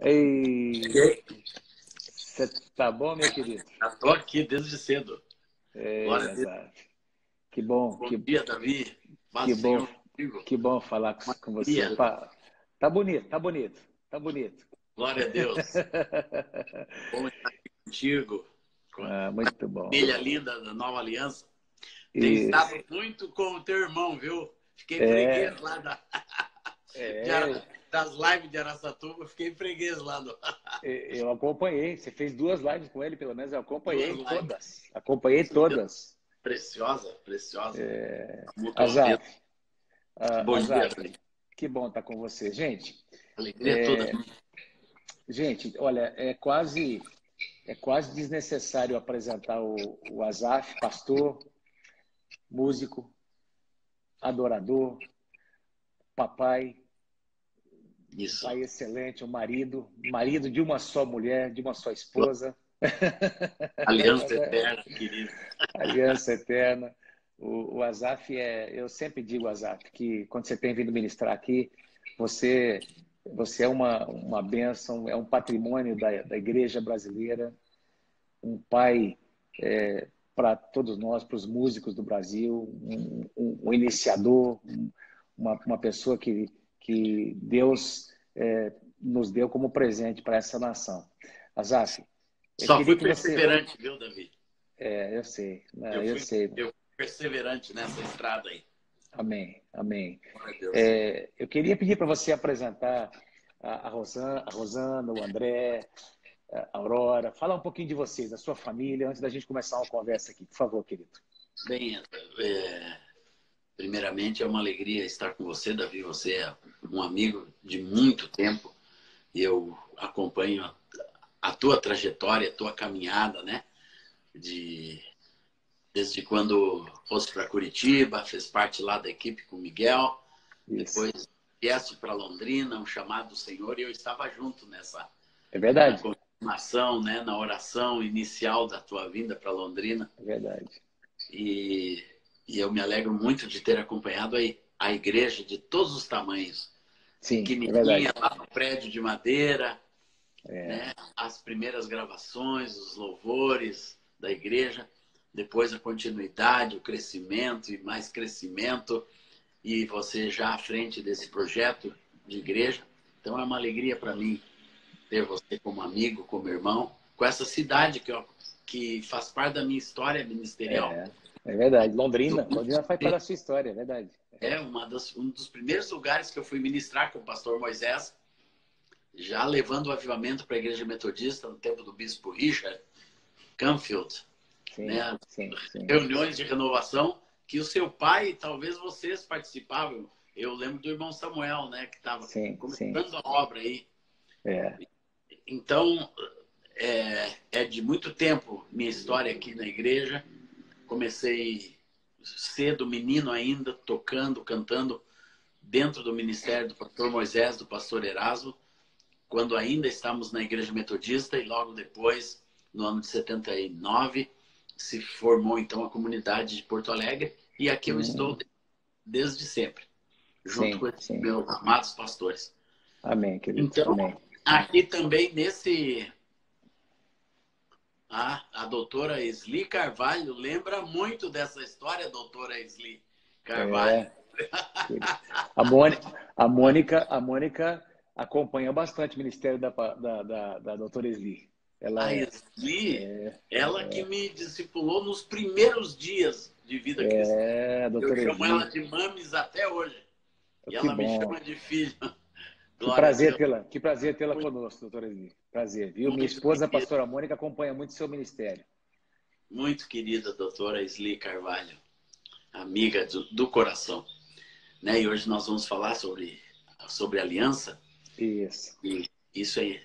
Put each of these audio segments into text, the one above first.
Ei, Ok? você tá bom, meu querido? Já estou aqui desde cedo. Ei, Glória a Deus. Azar. Que bom, Bom dia, Davi. que Paz do bom, Senhor contigo. que bom falar Uma com você. alegria. Tá bonito, tá bonito, tá bonito. Glória a Deus. Bom estar aqui contigo, com a Ah, muito bom. família linda da Nova Aliança. Tenho Isso. estado muito com o teu irmão, viu? Fiquei É, freguês lá é, das lives de Araçatuba. Fiquei freguês lá eu acompanhei. Você fez duas lives com ele, pelo menos eu duas acompanhei lives. todas. Acompanhei todas. Preciosa, preciosa. Azar, Mutuamente. Bom dia, Azar, Davi. que bom estar com você. Alegria toda. Gente, olha, é quase desnecessário apresentar o Azaf, pastor, músico, adorador, papai, um Isso. pai excelente, um marido de uma só mulher, de uma só esposa. Aliança eterna, querido. Aliança eterna. O Azaf eu sempre digo, Azaf, que quando você tem vindo ministrar aqui, você, você é uma bênção, é um patrimônio da igreja brasileira, um pai para todos nós, para os músicos do Brasil, um iniciador, uma pessoa que Deus nos deu como presente para essa nação. Azaf, eu Só queria fui que você... perseverante, viu, Davi? Eu sei, Eu eu fui, sei. eu fui perseverante nessa estrada aí. Amém, amém. Glória a Deus. Eu queria pedir para você apresentar a Rosana, o André, a Aurora. Falar um pouquinho de vocês, da sua família, antes da gente começar uma conversa aqui. Por favor, querido. Bem, primeiramente é uma alegria estar com você, Davi. Você é um amigo de muito tempo e eu acompanho a tua trajetória, a tua caminhada, né? Desde quando fosse para Curitiba, fez parte lá da equipe com o Miguel, Isso. depois viesse para Londrina, um chamado do Senhor, e eu estava junto É na verdade. confirmação, né, na oração inicial da tua vinda para Londrina. É verdade. E, e eu me alegro muito de ter acompanhado a igreja de todos os tamanhos. Sim, é Pequenininha, verdade. lá no prédio de madeira, É, né, as primeiras gravações, os louvores da igreja, depois a continuidade, o crescimento e mais crescimento, e você já à frente desse projeto de igreja. Então é uma alegria para mim ter você como amigo, como irmão, com essa cidade que faz parte da minha história ministerial. é verdade. Londrina faz parte da sua história, é verdade. É um dos primeiros lugares que eu fui ministrar com o pastor Moisés, já levando o avivamento para a igreja metodista no tempo do bispo Richard Canfield, Sim, né? sim, sim. Reuniões de renovação que o seu pai, talvez vocês participavam. Eu lembro do irmão Samuel, né, que estava Sim, sim. começando a obra aí. É, Então, é de muito tempo minha história aqui na igreja. Comecei cedo, menino ainda, tocando, cantando dentro do ministério do pastor Moisés, do pastor Erasmo, quando ainda estávamos na igreja metodista, e logo depois, no ano de 79, se formou então a comunidade de Porto Alegre, e aqui eu estou desde sempre, junto com sim, esses sim. meus amados pastores. Amém, querido. Então, Amém. aqui também a doutora Esli Carvalho lembra muito dessa história, doutora Esli Carvalho. É, querido. A Mônica acompanha bastante o ministério da doutora Esli. Ela A Esli, ela que me discipulou nos primeiros dias de vida cristã. a Eu doutora chamo ela Esli. de mames até hoje. E Que ela me bom. chama de filho. Que Glória a prazer Deus. tê-la, que prazer tê-la Muito, conosco, doutora Esli. Prazer, viu? Minha muito esposa, a querida, pastora Mônica, acompanha muito o seu ministério. muito querida doutora Esli Carvalho, amiga do coração. Né? E hoje nós vamos falar sobre aliança. Isso. E isso aí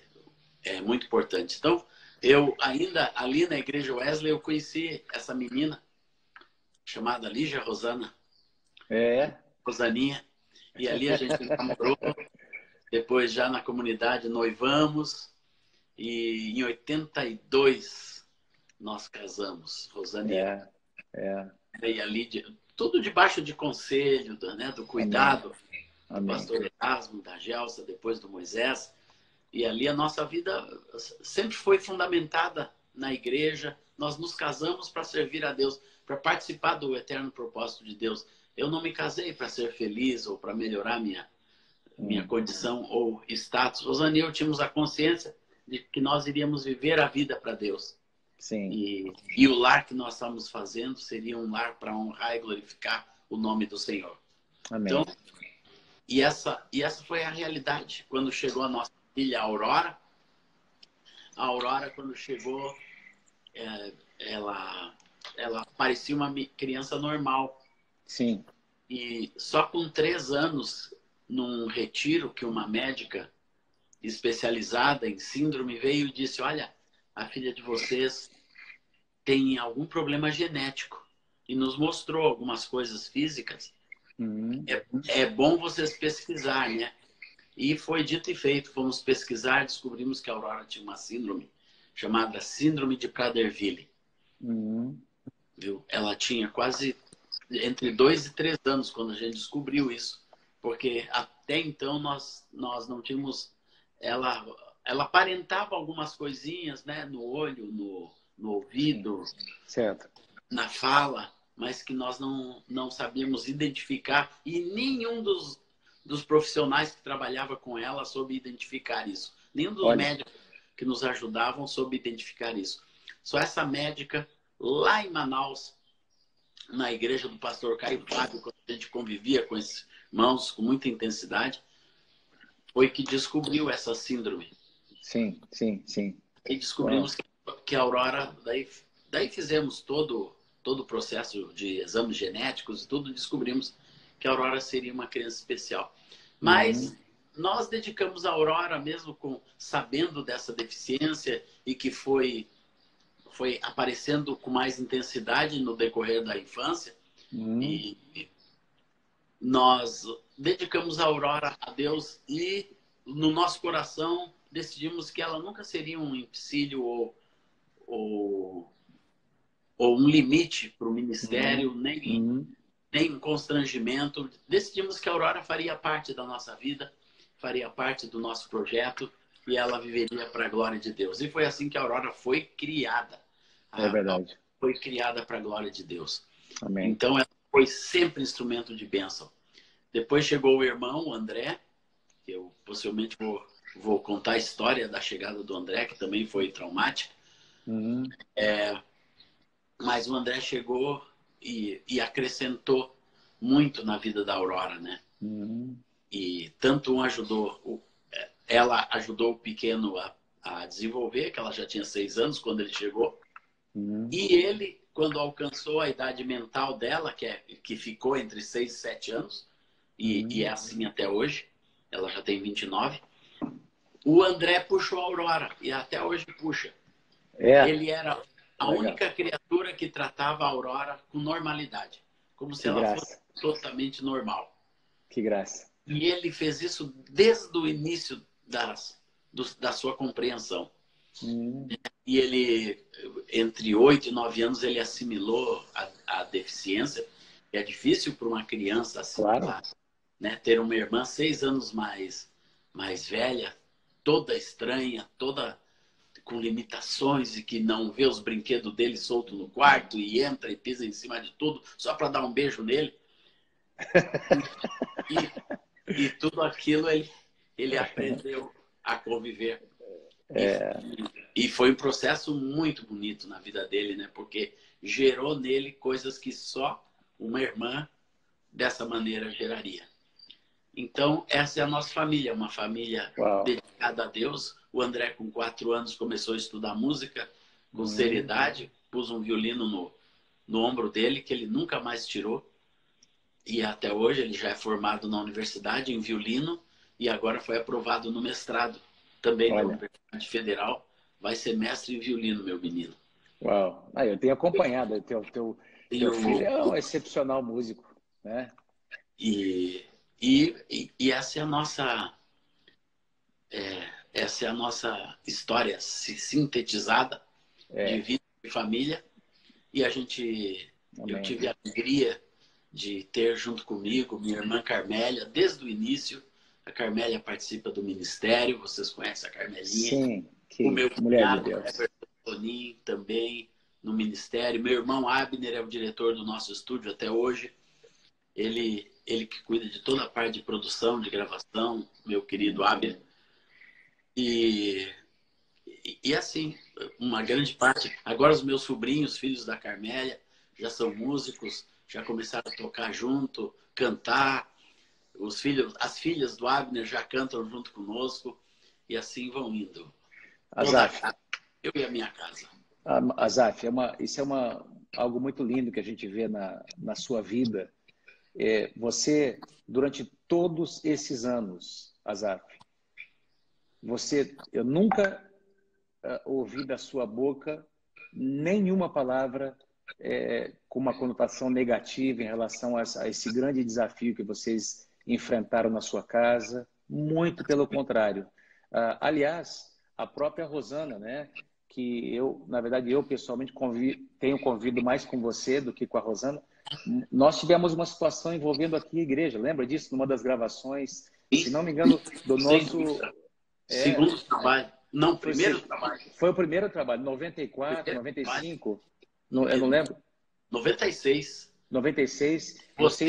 é muito importante. Então, eu ainda ali na igreja Wesley, eu conheci essa menina chamada Lígia Rosana, É, Rosaninha, e ali a gente namorou, depois já na comunidade noivamos, e em 82 nós casamos, Rosane é, é. e a Lídia, tudo debaixo de conselho, né, do Amém, cuidado do amém. pastor Erasmo, da Gelsa, depois do Moisés, E ali a nossa vida sempre foi fundamentada na igreja. Nós nos casamos para servir a Deus, para participar do eterno propósito de Deus. Eu não me casei para ser feliz ou para melhorar minha condição ou status. Rosane e eu tínhamos a consciência de que nós iríamos viver a vida para Deus. Sim. E o lar que nós estamos fazendo seria um lar para honrar e glorificar o nome do Senhor. Amém. Então, e essa foi a realidade. Quando chegou a nossa filha Aurora, quando chegou, ela parecia uma criança normal. Sim. E só com 3 anos, num retiro que uma médica especializada em síndrome veio e disse: olha, a filha de vocês tem algum problema genético. E nos mostrou algumas coisas físicas. É bom vocês pesquisar, né? E foi dito e feito. Fomos pesquisar, descobrimos que a Aurora tinha uma síndrome chamada Síndrome de Prader-Willi. Viu? Ela tinha quase entre 2 e 3 anos quando a gente descobriu isso. Porque até então nós não tínhamos... Ela aparentava algumas coisinhas, né? No olho, no ouvido, certo, na fala, mas que nós não sabíamos identificar, e nenhum dos profissionais que trabalhava com ela soube identificar isso. Nenhum dos médicos que nos ajudavam soube identificar isso. Só essa médica lá em Manaus, na igreja do pastor Caio Fábio, quando a gente convivia com esses irmãos com muita intensidade, foi que descobriu essa síndrome. Sim. E descobrimos que a Aurora, daí fizemos todo o processo de exames genéticos e tudo, descobrimos que a Aurora seria uma criança especial. Mas nós dedicamos a Aurora, mesmo sabendo dessa deficiência e que foi aparecendo com mais intensidade no decorrer da infância, e nós dedicamos a Aurora a Deus e no nosso coração decidimos que ela nunca seria um empecilho ou um limite para o ministério, nem um constrangimento. Decidimos que a Aurora faria parte da nossa vida, faria parte do nosso projeto e ela viveria para a glória de Deus. E foi assim que a Aurora foi criada. É verdade. Foi criada para a glória de Deus. Amém. Então ela foi sempre instrumento de bênção. Depois chegou o irmão, o André, que eu possivelmente vou contar a história da chegada do André, que também foi traumática. Mas o André chegou e acrescentou muito na vida da Aurora, né? E tanto ela ajudou o pequeno a desenvolver, que ela já tinha 6 anos quando ele chegou. E ele, quando alcançou a idade mental dela, que ficou entre 6 e 7 anos, e é assim até hoje, ela já tem 29, o André puxou a Aurora, e até hoje puxa. Ele era a única criatura que tratava a Aurora com normalidade, como se ela fosse totalmente normal. Que graça. E ele fez isso desde o início da sua compreensão. E ele, entre 8 e 9 anos, ele assimilou a deficiência. É difícil para uma criança assimilar, né? Ter uma irmã 6 anos mais velha, toda estranha, toda com limitações e que não vê os brinquedos dele solto no quarto e entra e pisa em cima de tudo só para dar um beijo nele. E tudo aquilo ele aprendeu a conviver. E foi um processo muito bonito na vida dele, né? Porque gerou nele coisas que só uma irmã dessa maneira geraria. Então, essa é a nossa família, uma família dedicada a Deus. O André, com 4 anos, começou a estudar música com seriedade, pus um violino no ombro dele, que ele nunca mais tirou. E até hoje ele já é formado na universidade em violino e agora foi aprovado no mestrado também da Universidade Federal. Vai ser mestre em violino, meu menino. Uau! Eu tenho acompanhado. Teu filho é um excepcional músico, né? E essa é a nossa história sintetizada de vida e família. E eu tive a alegria de ter junto comigo minha irmã Carmélia desde o início, A Carmélia participa do ministério, vocês conhecem a Carmelinha. Sim, O meu mulher de cunhado, Deus. Everton Tonin, também no ministério. Meu irmão Abner é o diretor do nosso estúdio até hoje. Ele que cuida de toda a parte de produção, de gravação, meu querido Abner. E assim, uma grande parte. Agora os meus sobrinhos, filhos da Carmélia, já são músicos, já começaram a tocar junto, cantar. As filhas do Abner já cantam junto conosco. E assim vão indo. Azaf, Eu e a minha casa. Azaf, isso é algo muito lindo que a gente vê na sua vida. Você, durante todos esses anos, Azaf, eu nunca ouvi da sua boca nenhuma palavra com uma conotação negativa em relação a esse grande desafio que vocês enfrentaram na sua casa. Muito pelo contrário. Aliás, a própria Rosana, né? Que na verdade, eu pessoalmente tenho convido mais com você do que com a Rosana. Nós tivemos uma situação envolvendo aqui a igreja. Lembra disso? Numa das gravações, se não me engano, do nosso... Segundo trabalho. Não, primeiro trabalho. Foi o primeiro trabalho, 94, 95, eu não lembro. 96. 96. Você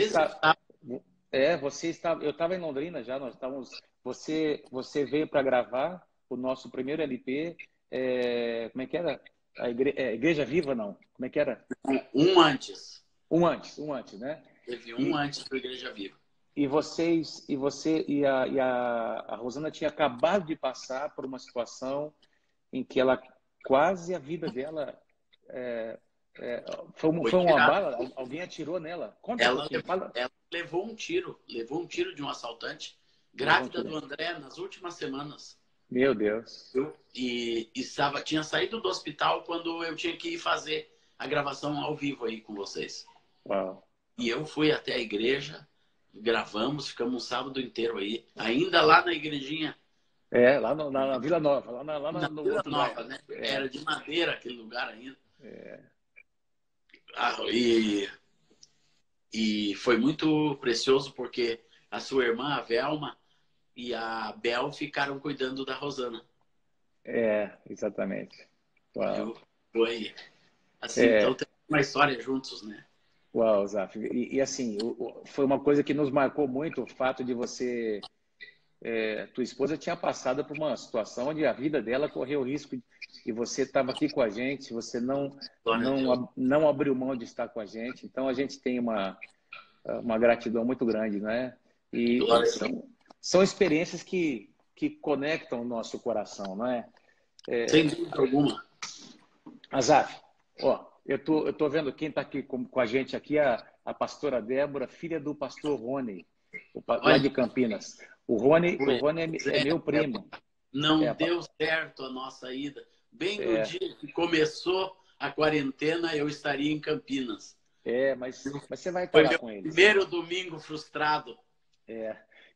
estava, eu estava em Londrina já, nós estávamos. Você veio para gravar o nosso primeiro LP. Como é que era? Igreja Viva, não? Como é que era? Um antes. Um antes, né? Teve antes do Igreja Viva. E você e a Rosana tinha acabado de passar por uma situação em que ela quase a vida dela foi uma bala, alguém atirou nela. Conta ela levou um tiro de um assaltante, grávida do André nas últimas semanas. Meu Deus. Tinha saído do hospital quando eu tinha que ir fazer a gravação ao vivo aí com vocês. Uau. E eu fui até a igreja, gravamos, ficamos um sábado inteiro aí, ainda lá na igrejinha. Lá na Vila Nova. Na Vila Nova, né? Era de madeira aquele lugar ainda. E foi muito precioso porque a sua irmã, a Velma, e a Bel ficaram cuidando da Rosana. Exatamente. Uau. Foi assim, então tem uma história juntos, né? Uau, Zaf. E assim, foi uma coisa que nos marcou muito o fato de você... tua esposa tinha passado por uma situação onde a vida dela correu risco e você estava aqui com a gente, você não abriu mão de estar com a gente. Então, a gente tem uma gratidão muito grande, né? E são experiências que conectam o nosso coração, não é? Sem dúvida alguma. Azaf, eu tô vendo quem está aqui com a gente aqui, a pastora Débora, filha do pastor Rony, lá de Campinas. O Rony é meu primo. Não deu certo a nossa ida. Bem no dia que começou a quarentena, eu estaria em Campinas. Mas você vai estar com eles. Primeiro domingo frustrado.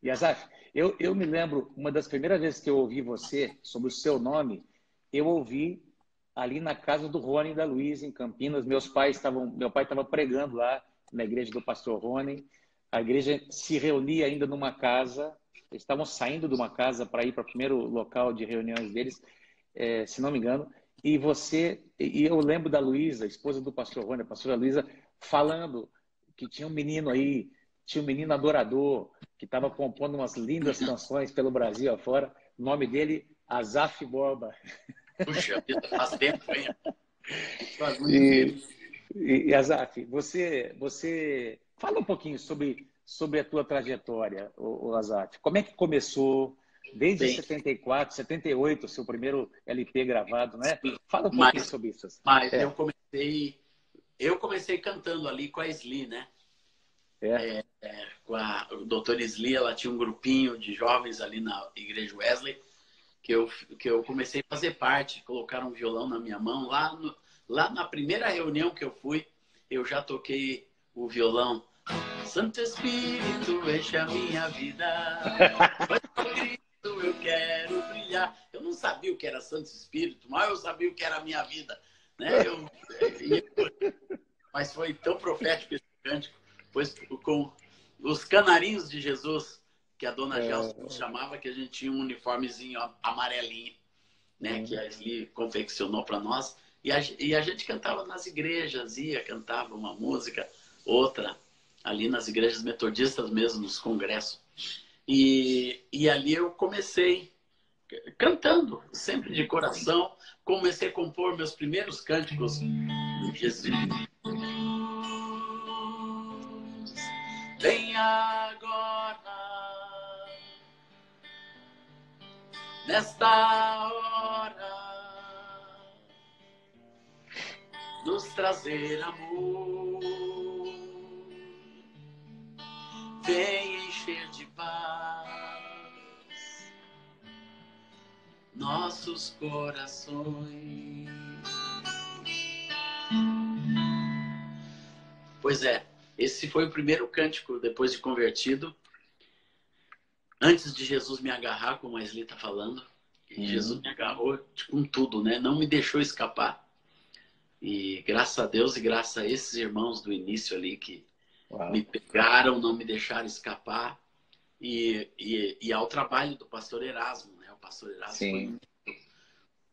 E Azaf, eu me lembro, uma das primeiras vezes que eu ouvi você, sobre o seu nome, eu ouvi ali na casa do Rony e da Luísa, em Campinas. Meu pai estava pregando lá na igreja do pastor Rony. A igreja se reunia ainda numa casa. Eles estavam saindo de uma casa para ir para o primeiro local de reuniões deles, se não me engano. E eu lembro da Luísa, esposa do pastor Rony, a pastora Luísa, falando que tinha um menino aí, tinha um menino adorador, que estava compondo umas lindas canções pelo Brasil afora. O nome dele, Azaf Borba. Puxa, faz tempo, hein? Faz muito tempo. E Azaf, você fala um pouquinho sobre a tua trajetória, o Azaf. Como é que começou? Desde 74, 78, o seu primeiro LP gravado, né? Fala um pouquinho sobre isso. Mas eu comecei cantando ali com a Sli, né? Com a doutora Sli, ela tinha um grupinho de jovens ali na Igreja Wesley, que eu comecei a fazer parte. Colocaram um violão na minha mão. Lá na primeira reunião que eu fui, eu já toquei o violão. Santo Espírito, enche a minha vida. Eu quero brilhar. Eu não sabia o que era Santo Espírito, mas eu sabia o que era a minha vida, né? Mas foi tão profético esse cântico, pois com os canarinhos de Jesus que a dona Gelson nos chamava, que a gente tinha um uniformezinho amarelinho, né? Que a Esli confeccionou para nós. E a gente cantava nas igrejas, cantava uma música, outra, ali nas igrejas metodistas mesmo, nos congressos. E ali eu comecei cantando, sempre de coração. Comecei a compor meus primeiros cânticos. Jesus, vem agora, nesta hora, nos trazer amor. Vem encher de paz nossos corações. Pois é, esse foi o primeiro cântico depois de convertido. Antes de Jesus me agarrar, como a Esli está falando. Jesus me agarrou com tudo, né? Não me deixou escapar. E graças a Deus e graças a esses irmãos do início ali que me pegaram, não me deixaram escapar. E ao trabalho do pastor Erasmo, né? O pastor Erasmo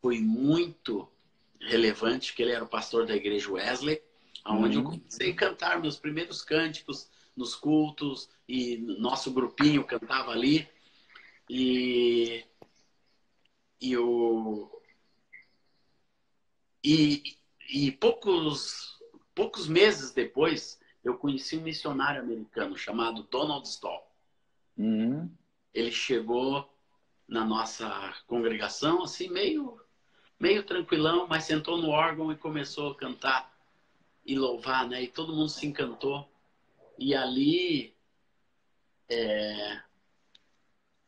foi muito relevante, que ele era o pastor da igreja Wesley, onde eu comecei a cantar meus primeiros cânticos nos cultos, e nosso grupinho cantava ali. E poucos meses depois, eu conheci um missionário americano chamado Donald Stoll. Ele chegou na nossa congregação, assim, meio tranquilão, mas sentou no órgão e começou a cantar e louvar, né? E todo mundo se encantou. E ali,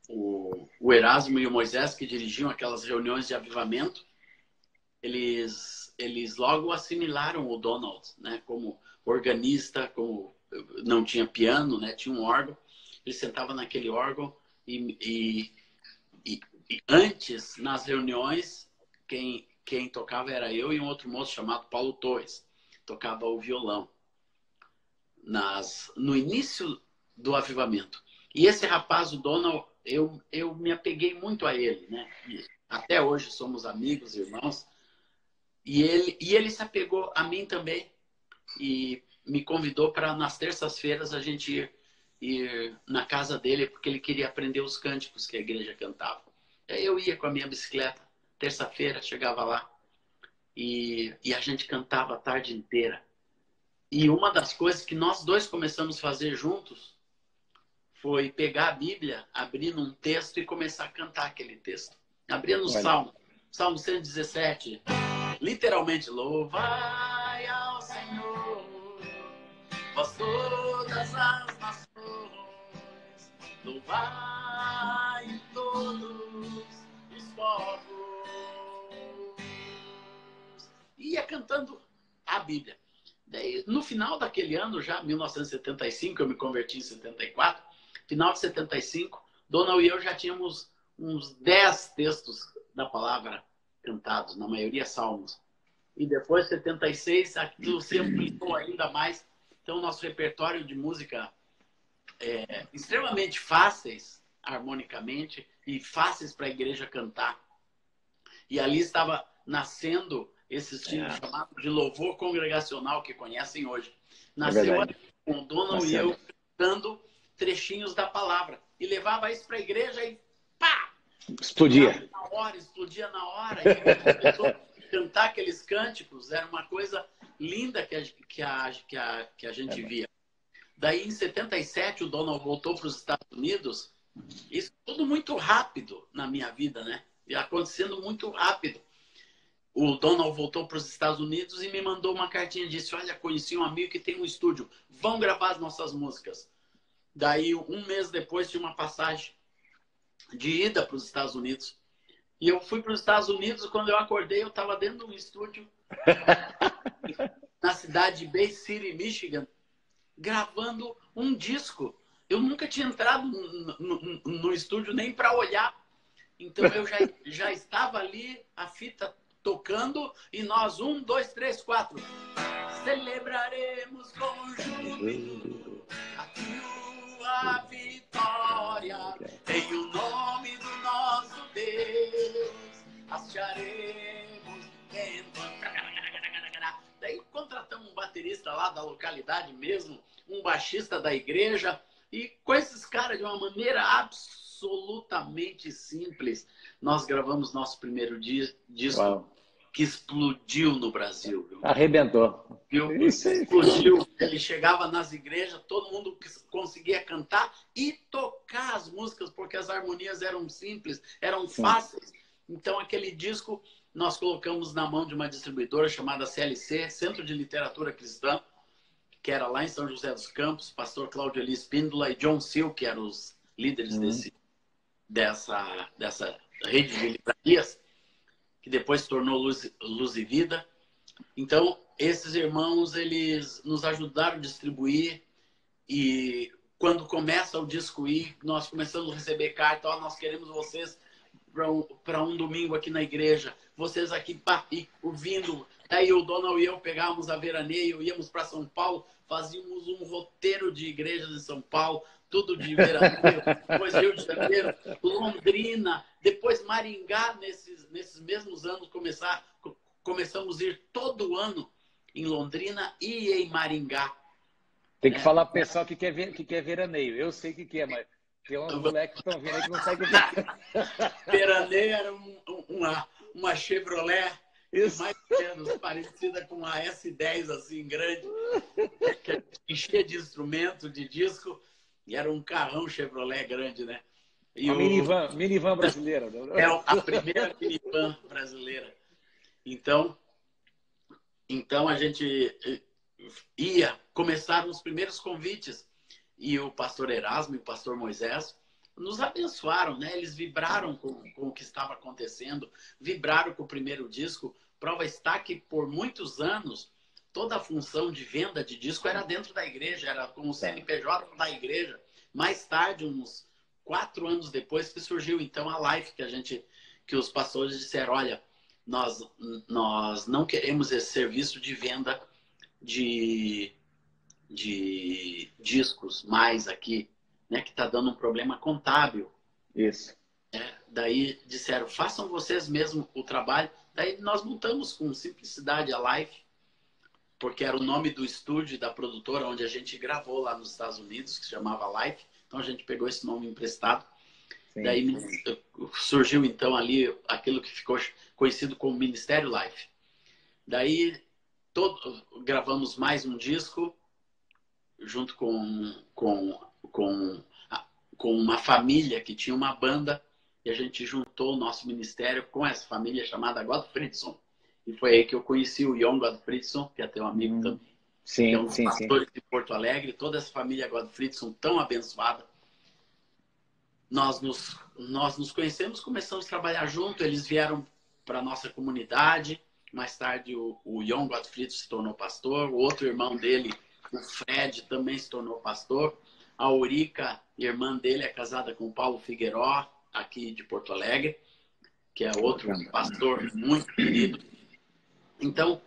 o Erasmo e o Moisés, que dirigiam aquelas reuniões de avivamento, eles logo assimilaram o Donald, né? Como organista, como não tinha piano, né? Tinha um órgão. Ele sentava naquele órgão e antes, nas reuniões, quem tocava era eu e um outro moço chamado Paulo Torres. Tocava o violão. No início do avivamento. E esse rapaz, o Donald, eu me apeguei muito a ele, né? Até hoje somos amigos, irmãos. E ele se apegou a mim também. E me convidou para, nas terças-feiras, a gente ir na casa dele, porque ele queria aprender os cânticos que a igreja cantava. Aí eu ia com a minha bicicleta, terça-feira, chegava lá. E a gente cantava a tarde inteira. E uma das coisas que nós dois começamos a fazer juntos foi pegar a Bíblia, abrir num texto e começar a cantar aquele texto. Abria no Salmo 117, literalmente, louvai ao Senhor, vós todas as nações, louvai todos os povos. E ia cantando a Bíblia. Daí, no final daquele ano, já 1975, eu me converti em 74, final de 75, Donald e eu já tínhamos uns 10 textos da palavra cantados, na maioria salmos. E depois, 76, aquilo se ampliou ainda mais. Então, nosso repertório de música é extremamente fáceis, harmonicamente, e fáceis para a igreja cantar. E ali estava nascendo esse estilo chamado de louvor congregacional, que conhecem hoje. Nasceu com o Donald e eu cantando trechinhos da palavra. E levava isso para a igreja e pá! Explodia. Explodia na hora. E começou a cantar aqueles cânticos. Era uma coisa linda que a gente via. Daí, em 77, o Donald voltou para os Estados Unidos. Isso tudo muito rápido na minha vida, né? E acontecendo muito rápido. O Donald voltou para os Estados Unidos e me mandou uma cartinha e disse: olha, conheci um amigo que tem um estúdio, vão gravar as nossas músicas. Daí, um mês depois, tinha uma passagem de ida para os Estados Unidos. E eu fui para os Estados Unidos, quando eu acordei, eu estava dentro de um estúdio na cidade de Bay City, Michigan, gravando um disco. Eu nunca tinha entrado no estúdio nem para olhar. Então, eu já estava ali, a fita tocando, e nós, 1, 2, 3, 4. Celebraremos com júbilo a a vitória, em o nome do nosso Deus, acharemos Daí contratamos um baterista lá da localidade mesmo, um baixista da igreja, e com esses caras, de uma maneira absolutamente simples, nós gravamos nosso primeiro disco. Uau. Que explodiu no Brasil. Arrebentou. Isso aí. Explodiu. Ele chegava nas igrejas, todo mundo conseguia cantar e tocar as músicas, porque as harmonias eram simples, eram fáceis. Então, aquele disco nós colocamos na mão de uma distribuidora chamada CLC, Centro de Literatura Cristã, que era lá em São José dos Campos, pastor Cláudio Eli Espíndola e John Seal, que eram os líderes dessa rede de livrarias, que depois se tornou Luz e Vida. Então, esses irmãos, eles nos ajudaram a distribuir, e quando começa o disco ir, nós começamos a receber carta, nós queremos vocês para um domingo aqui na igreja, vocês aqui ouvindo. Daí o Donald e eu pegávamos a veraneio, íamos para São Paulo, fazíamos um roteiro de igrejas em São Paulo, tudo de veraneio, depois Rio de Janeiro, Londrina, depois Maringá. Nesses mesmos anos começamos a ir todo ano em Londrina e em Maringá. Tem que falar pro pessoal que quer veraneio. Eu sei que é, mas tem uns moleques que estão vindo aí que não sabem o que é. Veraneio era uma Chevrolet, mais ou menos parecida com uma S10, assim, grande, que enchia de instrumento, de disco, e era um carrão Chevrolet grande, né? E uma minivan brasileira. É a primeira minivan brasileira. Então a gente começaram os primeiros convites, e o pastor Erasmo e o pastor Moisés nos abençoaram, né? Eles vibraram com o que estava acontecendo, vibraram com o primeiro disco. Prova está que por muitos anos toda a função de venda de disco era dentro da igreja, era com o CNPJ da igreja. Mais tarde, uns 4 anos depois, que surgiu então a Life, que os pastores disseram: olha, nós não queremos esse serviço de venda de discos mais aqui, né, que está dando um problema contábil. Isso. Daí disseram: façam vocês mesmos o trabalho. Daí nós montamos com simplicidade a Life, porque era o nome do estúdio e da produtora onde a gente gravou lá nos Estados Unidos, que se chamava Life. Então a gente pegou esse nome emprestado. Sim. Daí surgiu então ali aquilo que ficou conhecido como Ministério Life. Daí gravamos mais um disco junto com uma família que tinha uma banda, e a gente juntou o nosso ministério com essa família chamada Godfridson. E foi aí que eu conheci o John Godfridson, que é teu amigo também. Sim, que é um dos pastores de Porto Alegre. Toda essa família Godfridson tão abençoada. Nós nos conhecemos, começamos a trabalhar junto. Eles vieram para a nossa comunidade. Mais tarde o John Godfridson se tornou pastor. O outro irmão dele, o Fred, também se tornou pastor. A Aurica, irmã dele, é casada com o Paulo Figueiró, aqui de Porto Alegre, que é outro pastor muito querido. Então,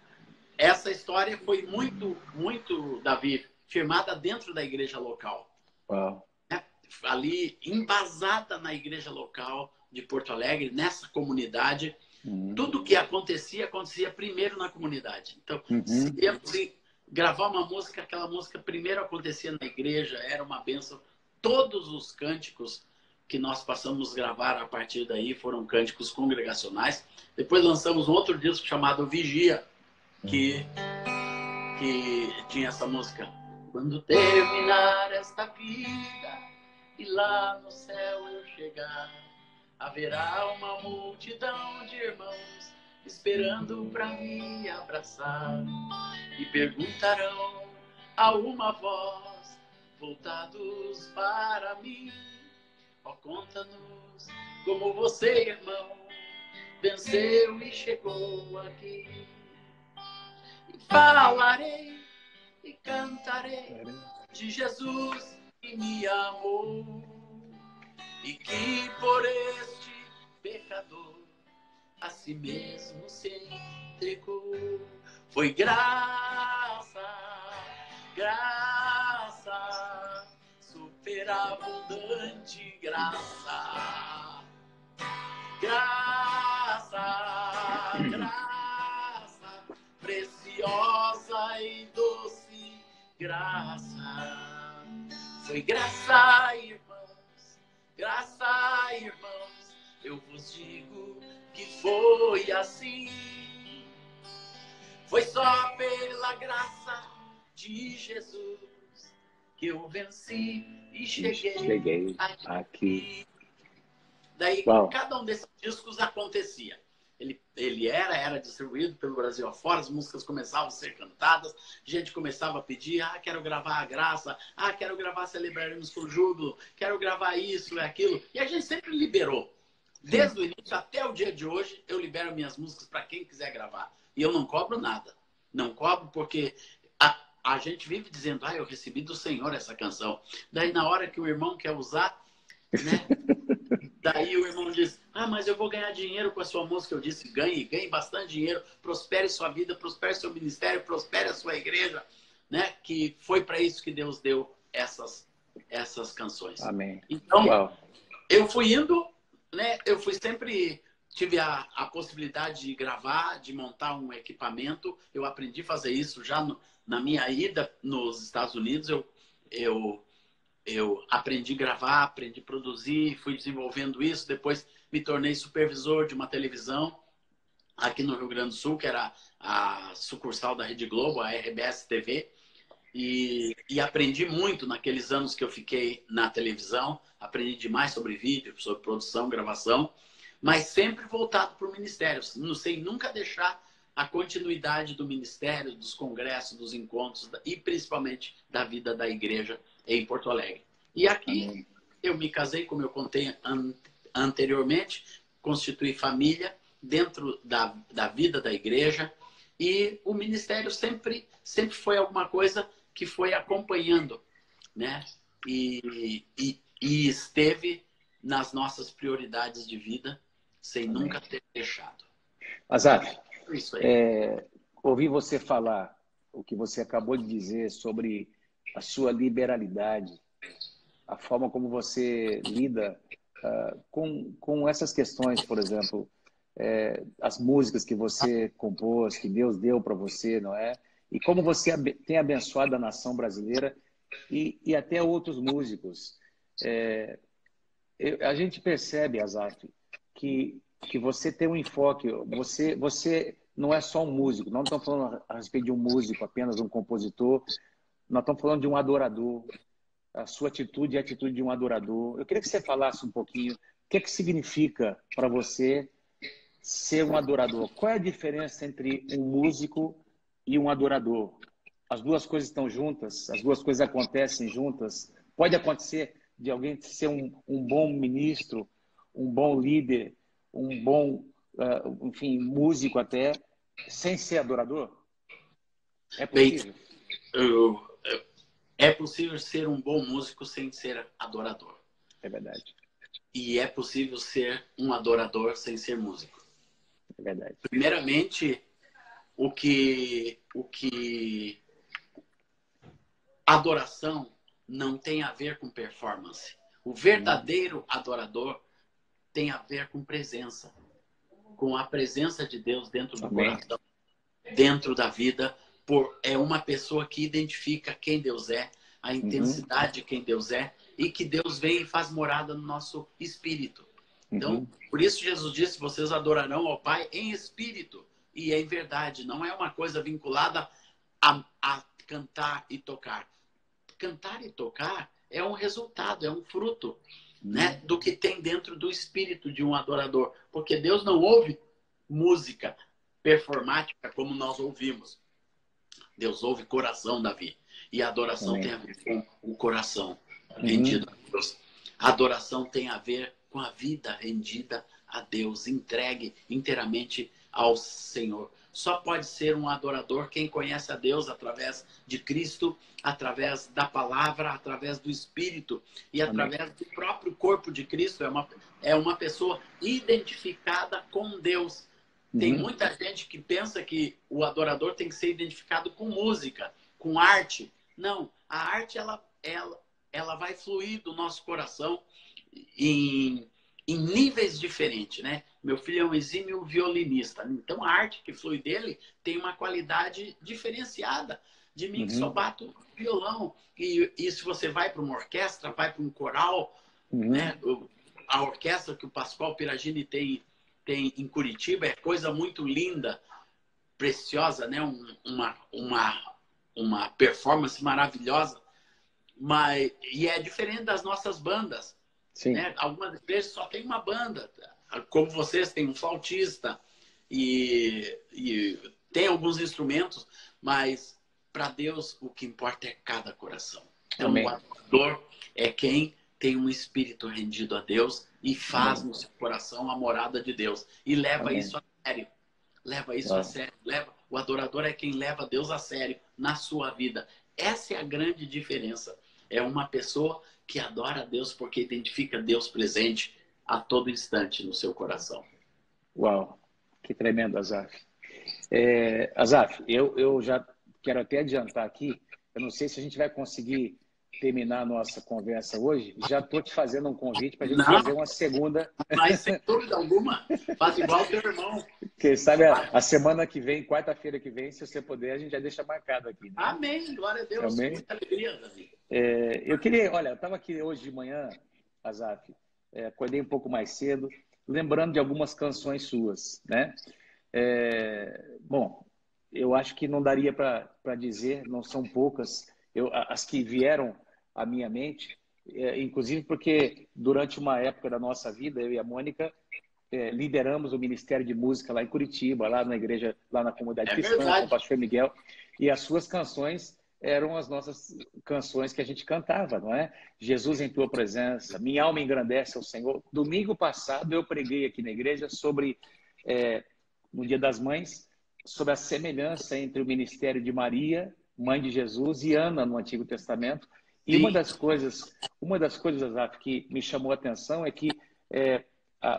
essa história foi muito, Davi, firmada dentro da igreja local. Uau. Ali, embasada na igreja local de Porto Alegre, nessa comunidade. Tudo que acontecia primeiro na comunidade. Então, se íamos gravar uma música, aquela música primeiro acontecia na igreja, era uma bênção. Todos os cânticos que nós passamos a gravar a partir daí foram cânticos congregacionais. Depois lançamos um outro disco chamado Vigia, que tinha essa música: quando terminar esta vida e lá no céu eu chegar, haverá uma multidão de irmãos esperando para me abraçar, e perguntarão a uma voz, voltados para mim: ó, conta-nos como você, irmão, venceu e chegou aqui. E falarei e cantarei de Jesus que me amou, e que por este pecador a si mesmo se entregou. Foi graça, superada de graça. Graça, graça, preciosa e doce graça. Foi graça, irmãos, eu vos digo que foi assim. Foi só pela graça de Jesus que eu venci e cheguei aqui. Daí, Uau. cada um desses discos acontecia. Ele era distribuído pelo Brasil afora, as músicas começavam a ser cantadas, gente começava a pedir, quero gravar a graça, quero gravar Celebraremos com Júbilo, quero gravar isso e aquilo. E a gente sempre liberou. Desde o início até o dia de hoje, eu libero minhas músicas para quem quiser gravar. E eu não cobro nada. Não cobro porque a gente vive dizendo, eu recebi do Senhor essa canção. Daí, na hora que o irmão quer usar, né? Daí o irmão diz, mas eu vou ganhar dinheiro com a sua música. Eu disse, ganhe bastante dinheiro, prospere sua vida, prospere seu ministério, prospere a sua igreja, né? Que foi para isso que Deus deu essas canções. Amém. Então, Uau. eu fui indo, né? Eu fui sempre, tive a possibilidade de gravar, de montar um equipamento. Eu aprendi a fazer isso já na minha ida nos Estados Unidos. Eu aprendi a gravar, aprendi a produzir, fui desenvolvendo isso. Depois me tornei supervisor de uma televisão aqui no Rio Grande do Sul, que era a sucursal da Rede Globo, a RBS TV. E aprendi muito naqueles anos que eu fiquei na televisão. Aprendi demais sobre vídeo, sobre produção, gravação, mas sempre voltado para o ministério. Não sei nunca deixar a continuidade do ministério, dos congressos, dos encontros e principalmente da vida da igreja em Porto Alegre. E aqui eu me casei, como eu contei anteriormente, constituí família dentro da vida da igreja, e o ministério sempre foi alguma coisa que foi acompanhando, né? E esteve nas nossas prioridades de vida, sem nunca ter deixado. Azaf, Isso aí. ouvi você falar o que você acabou de dizer sobre a sua liberalidade, a forma como você lida com essas questões, por exemplo, as músicas que você compôs, que Deus deu para você, não é? E como você tem abençoado a nação brasileira e até outros músicos. A gente percebe, Azaf, que você tem um enfoque, você não é só um músico, não estamos falando a respeito de um músico, apenas um compositor, nós estamos falando de um adorador. A sua atitude é a atitude de um adorador. Eu queria que você falasse um pouquinho o que significa para você ser um adorador. Qual é a diferença entre um músico e um adorador? As duas coisas estão juntas? As duas coisas acontecem juntas? Pode acontecer de alguém ser um bom ministro, um bom líder, um bom, enfim, músico até, sem ser adorador? É possível? É possível ser um bom músico sem ser adorador. É verdade. E é possível ser um adorador sem ser músico. É verdade. Primeiramente, o que adoração não tem a ver com performance. O verdadeiro adorador tem a ver com presença. Com a presença de Deus dentro do coração, dentro da vida. É uma pessoa que identifica quem Deus é, a intensidade de quem Deus é, e que Deus vem e faz morada no nosso espírito. Então, por isso Jesus disse, vocês adorarão ao Pai em espírito e em verdade. Não é uma coisa vinculada a cantar e tocar. Cantar e tocar é um resultado, é um fruto, né, do que tem dentro do espírito de um adorador. Porque Deus não ouve música performática como nós ouvimos. Deus ouve coração, Davi. E a adoração tem a ver com o coração rendido a Deus. A adoração tem a ver com a vida rendida a Deus, entregue inteiramente ao Senhor. Só pode ser um adorador quem conhece a Deus através de Cristo, através da palavra, através do Espírito e através do próprio corpo de Cristo. É uma pessoa identificada com Deus. Tem muita gente que pensa que o adorador tem que ser identificado com música, com arte. Não, a arte ela vai fluir do nosso coração em, em níveis diferentes, né? Meu filho é um exímio violinista, então a arte que flui dele tem uma qualidade diferenciada de mim, que só bato violão. E se você vai para uma orquestra, vai para um coral, né? A orquestra que o Pascoal Piragini tem em Curitiba é coisa muito linda, preciosa, né? Uma performance maravilhosa, e é diferente das nossas bandas. Sim. Né? Algumas igrejas só tem uma banda, como vocês, tem um flautista e tem alguns instrumentos, mas para Deus o que importa é cada coração. Então, Amém. o adorador é quem tem um espírito rendido a Deus e faz no seu coração a morada de Deus. E leva isso a sério. Leva isso a sério. O adorador é quem leva Deus a sério na sua vida. Essa é a grande diferença. É uma pessoa que adora a Deus porque identifica Deus presente a todo instante no seu coração. Uau, que tremendo, Azaf. Azaf, eu já quero até adiantar aqui, eu não sei se a gente vai conseguir terminar a nossa conversa hoje, já estou te fazendo um convite para a gente fazer uma segunda. Mas sem dúvida alguma, faz igual o teu irmão. Quem sabe a semana que vem, quarta-feira que vem, se você puder, a gente já deixa marcado aqui. Né? Amém, glória a Deus. Amém. Muita alegria, Davi. Eu queria, olha, eu estava aqui hoje de manhã, Azaf, acordei um pouco mais cedo, lembrando de algumas canções suas, né? Bom, eu acho que não daria para dizer, não são poucas, as que vieram à minha mente, inclusive porque durante uma época da nossa vida, eu e a Mônica lideramos o Ministério de Música lá em Curitiba, lá na igreja, lá na comunidade cristã, com o pastor Miguel, e as suas canções eram as nossas canções que a gente cantava, não é? Jesus em tua presença, minha alma engrandece ao Senhor. Domingo passado eu preguei aqui na igreja sobre, no Dia das Mães, sobre a semelhança entre o ministério de Maria, mãe de Jesus, e Ana no Antigo Testamento. E uma das coisas, Azaf, que me chamou a atenção é que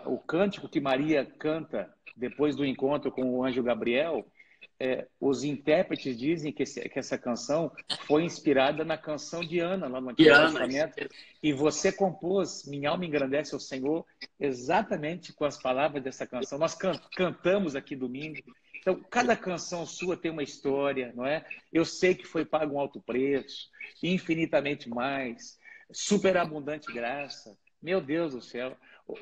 o cântico que Maria canta depois do encontro com o anjo Gabriel, os intérpretes dizem que essa canção foi inspirada na canção de Ana, lá no Antigo Testamento. E você compôs Minha Alma Engrandece ao Senhor exatamente com as palavras dessa canção. Nós cantamos aqui domingo. Então, cada canção sua tem uma história, não é? Eu sei que foi pago um alto preço, infinitamente mais, superabundante graça. Meu Deus do céu.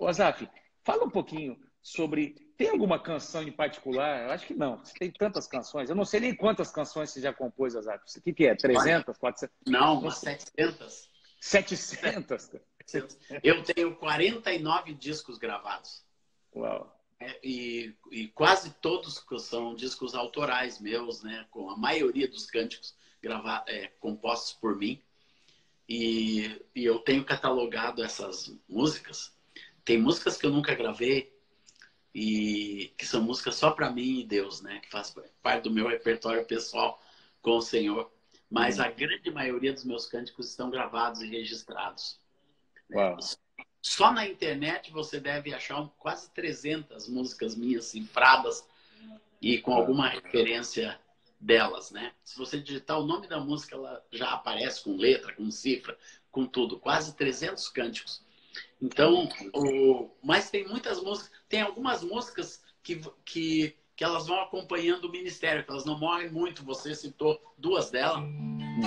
Azaf, fala um pouquinho sobre... Tem alguma canção em particular? Eu acho que não. Você tem tantas canções. Eu não sei nem quantas canções você já compôs, Azaf. O que é? 300? 400? Não, umas 700. 700? Eu tenho 49 discos gravados. Uau. E quase todos são discos autorais meus, né? Com a maioria dos cânticos compostos por mim. E eu tenho catalogado essas músicas. Tem músicas que eu nunca gravei e que são músicas só para mim e Deus, né? Que faz parte do meu repertório pessoal com o Senhor. Mas a grande maioria dos meus cânticos estão gravados e registrados. Uau. Só na internet você deve achar quase 300 músicas minhas cifradas e com alguma referência delas, né? Se você digitar o nome da música, ela já aparece com letra, com cifra, com tudo. Quase 300 cânticos. Então, mas tem muitas músicas, tem algumas músicas que elas vão acompanhando o ministério, que elas não morrem muito. Você citou duas delas.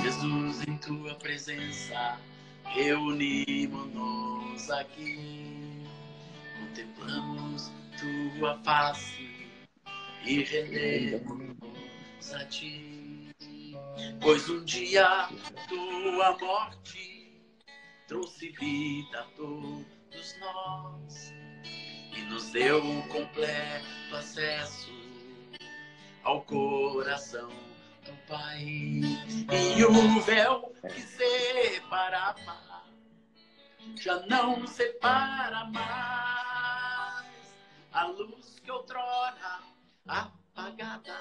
Jesus, em tua presença, reunimos-nos aqui, contemplamos tua face e rendemos a ti. Pois um dia tua morte trouxe vida a todos nós e nos deu um completo acesso ao coração do Pai. E o véu que separava já não separa mais. A luz que outrora apagada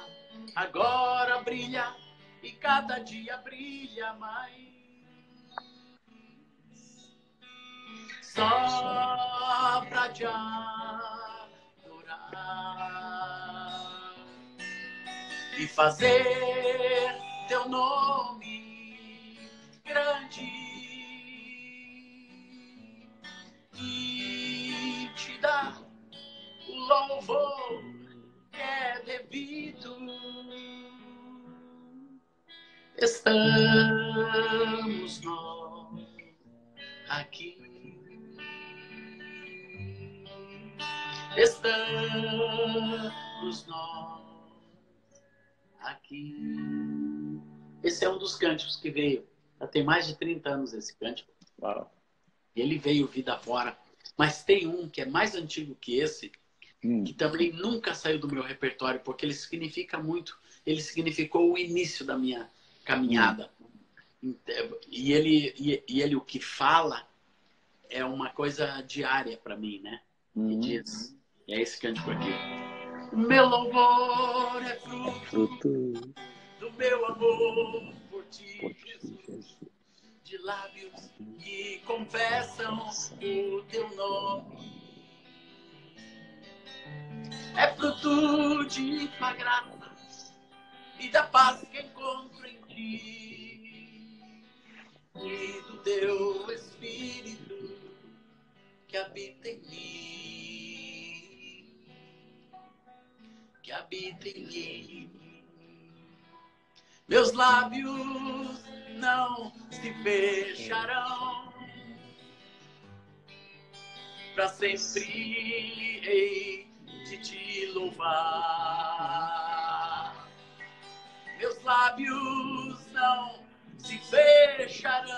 agora brilha e cada dia brilha mais. Só pra te adorar e fazer teu nome grande estamos nós aqui. Estamos nós aqui. Esse é um dos cânticos que veio. Já tem mais de 30 anos esse cântico. Uau. Ele veio vida fora. Mas tem um que é mais antigo que esse, que também nunca saiu do meu repertório, porque ele significa muito. Ele significou o início da minha caminhada. E ele o que fala é uma coisa diária para mim, né? E diz, é esse cântico aqui. Meu louvor é fruto do meu amor por ti, Jesus, de lábios que confessam o teu nome. É fruto de tua graça e da paz que encontro em ti, e do teu Espírito que habita em mim, que habita em mim. Meus lábios não se fecharão, para sempre hei de te louvar. Meus lábios não se fecharão,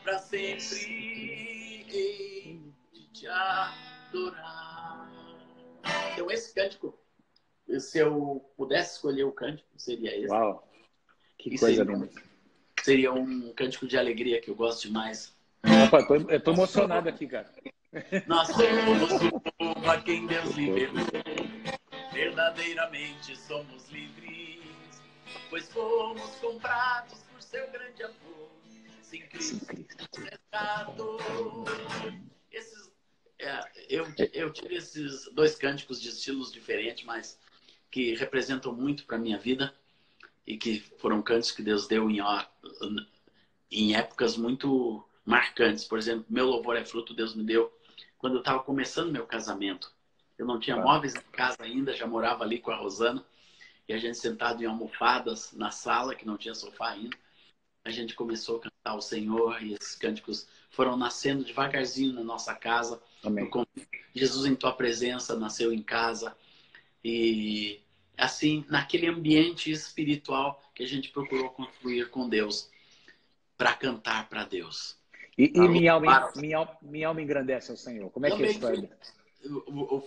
para sempre hei de te adorar. Então esse cântico, se eu pudesse escolher o cântico, seria esse. Uau, que coisa linda. Seria um cântico de alegria que eu gosto demais. Opa, eu tô emocionado aqui, cara. Nós somos o povo a quem Deus libertou. Verdadeiramente somos livres, pois fomos comprados por seu grande amor. Sim, Cristo resgatou. Eu tive esses dois cânticos de estilos diferentes, mas que representam muito para a minha vida e que foram cânticos que Deus deu em épocas muito marcantes. Por exemplo, meu louvor é fruto, Deus me deu quando eu estava começando meu casamento. Eu não tinha móveis em casa ainda, já morava ali com a Rosana, e a gente sentado em almofadas na sala, que não tinha sofá ainda, a gente começou a cantar o Senhor, e esses cânticos foram nascendo devagarzinho na nossa casa. Amém. Jesus em tua presença nasceu em casa, e assim, naquele ambiente espiritual que a gente procurou construir com Deus, para cantar para Deus. E minha alma engrandece ao Senhor. Como é que é a história?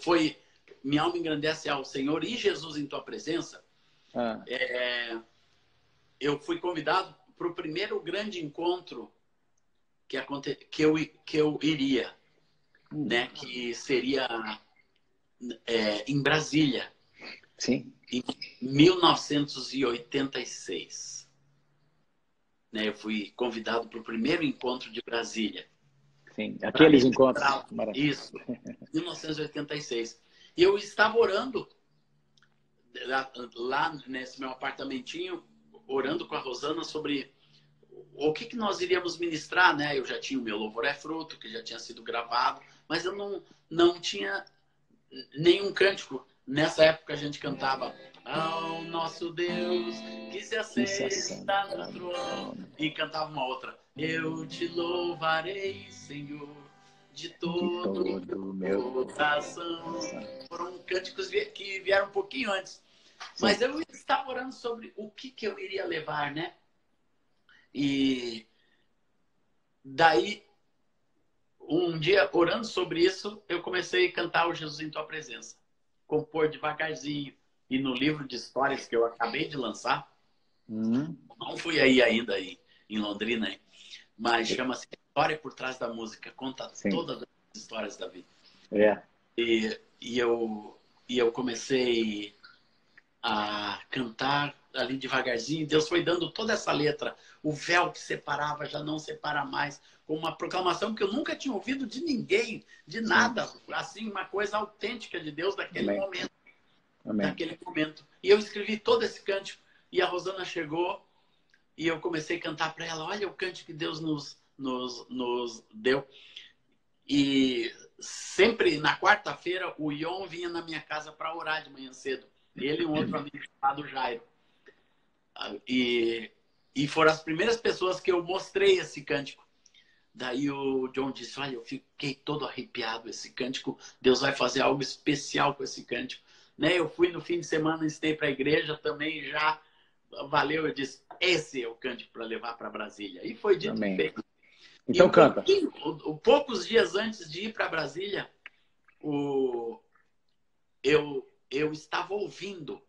Foi minha alma engrandece ao Senhor e Jesus em tua presença. Eu fui convidado para o primeiro grande encontro que eu iria, né? Que seria em Brasília. Sim. Em 1986. Né, eu fui convidado para o primeiro encontro de Brasília. Sim, aqueles encontros. Isso, 1986. E eu estava orando lá nesse meu apartamentinho, orando com a Rosana sobre o que nós iríamos ministrar, né? Eu já tinha o meu Louvor é Fruto, que já tinha sido gravado, mas eu não tinha nenhum cântico. Nessa época a gente cantava ao nosso Deus que se assenta no trono, e cantava uma outra, eu te louvarei, Senhor, de todo o meu coração. Foram cânticos que vieram um pouquinho antes. Mas eu estava orando sobre o que eu iria levar, né? E daí, um dia, orando sobre isso, eu comecei a cantar o Jesus em tua presença. Compor devagarzinho. E no livro de histórias que eu acabei de lançar, não fui aí ainda em Londrina, mas chama-se História por Trás da Música. Conta todas as histórias da vida. E eu comecei a cantar ali devagarzinho. Deus foi dando toda essa letra. O véu que separava já não separa mais. Com uma proclamação que eu nunca tinha ouvido de ninguém, de nada. Assim, uma coisa autêntica de Deus daquele momento. Naquele momento. E eu escrevi todo esse cântico. E a Rosana chegou e eu comecei a cantar para ela. Olha o cântico que Deus nos deu. E sempre na quarta-feira o Ion vinha na minha casa para orar de manhã cedo. Ele e um outro amigo chamado Jairo. E foram as primeiras pessoas que eu mostrei esse cântico. Daí o John disse, olha, eu fiquei todo arrepiado, esse cântico, Deus vai fazer algo especial com esse cântico. Né? Eu fui no fim de semana, ensinei para a igreja, também já valeu, eu disse, esse é o cântico para levar para Brasília. E foi dito e feito. Então canta. Poucos dias antes de ir para Brasília, eu estava ouvindo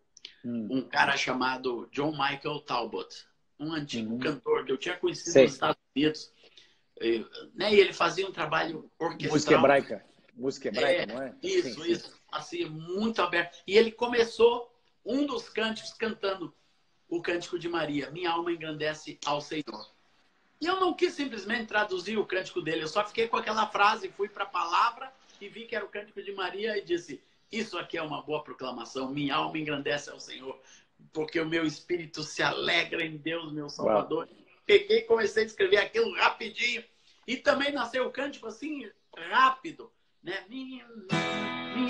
um cara chamado John Michael Talbot, um antigo cantor que eu tinha conhecido nos Estados Unidos. Né? E ele fazia um trabalho orquestral. Música hebraica, não é? Isso, sim, isso. Sim. Assim, muito aberto. E ele começou um dos cânticos cantando o Cântico de Maria. Minha alma engrandece ao Senhor. E eu não quis simplesmente traduzir o cântico dele. Eu só fiquei com aquela frase, fui para a palavra e vi que era o Cântico de Maria e disse, isso aqui é uma boa proclamação. Minha alma engrandece ao Senhor, porque o meu espírito se alegra em Deus, meu Salvador. Uau. Peguei e comecei a escrever aquilo rapidinho. E também nasceu o cântico assim, rápido. Né? Minha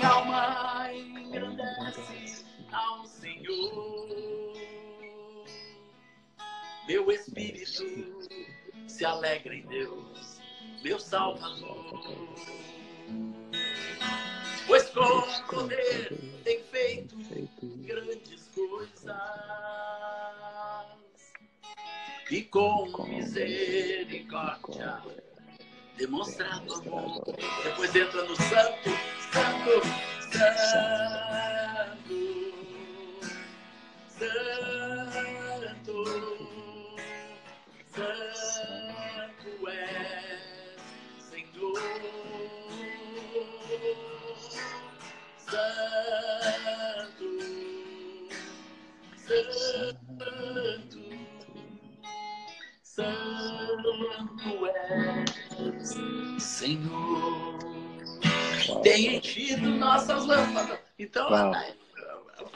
alma engrandece ao Senhor. Meu espírito se alegra em Deus, meu Salvador. Pois com poder tem feito grandes coisas. E com misericórdia demonstrado amor. Depois entra no santo, santo, santo, santo, santo é Senhor. Santo, santo, santo é Senhor. Tem enchido nossas lâmpadas. Então,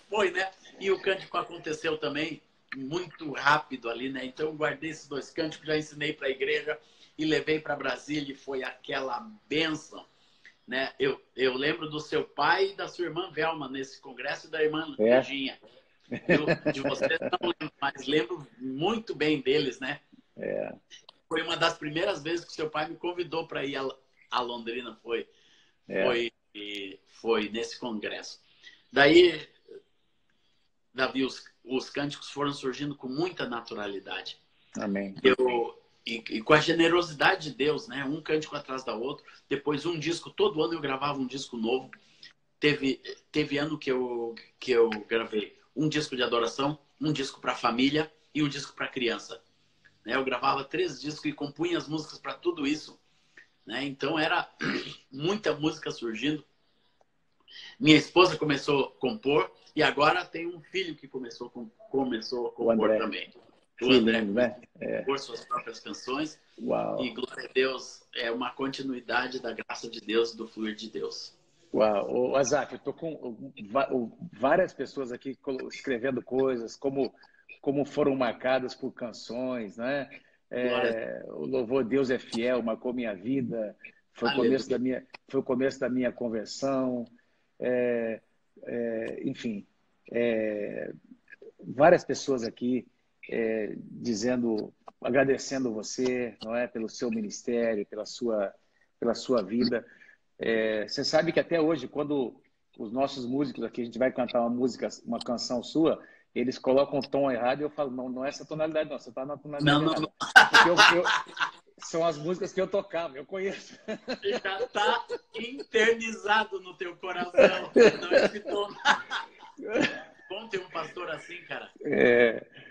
foi, né? E o cântico aconteceu também muito rápido ali, né? Então, eu guardei esses dois cânticos, já ensinei para a igreja e levei para Brasília e foi aquela bênção. Né? Eu lembro do seu pai e da sua irmã Velma nesse congresso e da irmã Reginha. De vocês não lembro, mas lembro muito bem deles, né? Foi uma das primeiras vezes que seu pai me convidou para ir a Londrina, foi nesse congresso. Daí, Davi, os cânticos foram surgindo com muita naturalidade. Amém. E com a generosidade de Deus, né? Um cântico atrás da outro. Depois um disco, todo ano eu gravava um disco novo. Teve ano que eu gravei um disco de adoração, um disco para família e um disco para criança. Né? Eu gravava 3 discos e compunha as músicas para tudo isso. Né? Então era muita música surgindo. Minha esposa começou a compor e agora tem um filho que começou a compor também. O André, né? Por suas próprias canções. Uau. E glória a Deus, é uma continuidade da graça de Deus, do fluir de Deus. Uau. Azaf, eu tô com várias pessoas aqui escrevendo coisas, como foram marcadas por canções, né? O louvor Deus é fiel, marcou minha vida, foi o começo da minha conversão, enfim, várias pessoas aqui agradecendo você, não é, pelo seu ministério, pela sua vida. Você sabe que até hoje, quando os nossos músicos aqui, a gente vai cantar uma canção sua, eles colocam o tom errado e eu falo, não é essa tonalidade não, você está na tonalidade errada. Porque são as músicas que eu tocava, eu conheço. Já está internizado no teu coração, não esse tom. Bom ter um pastor assim, cara.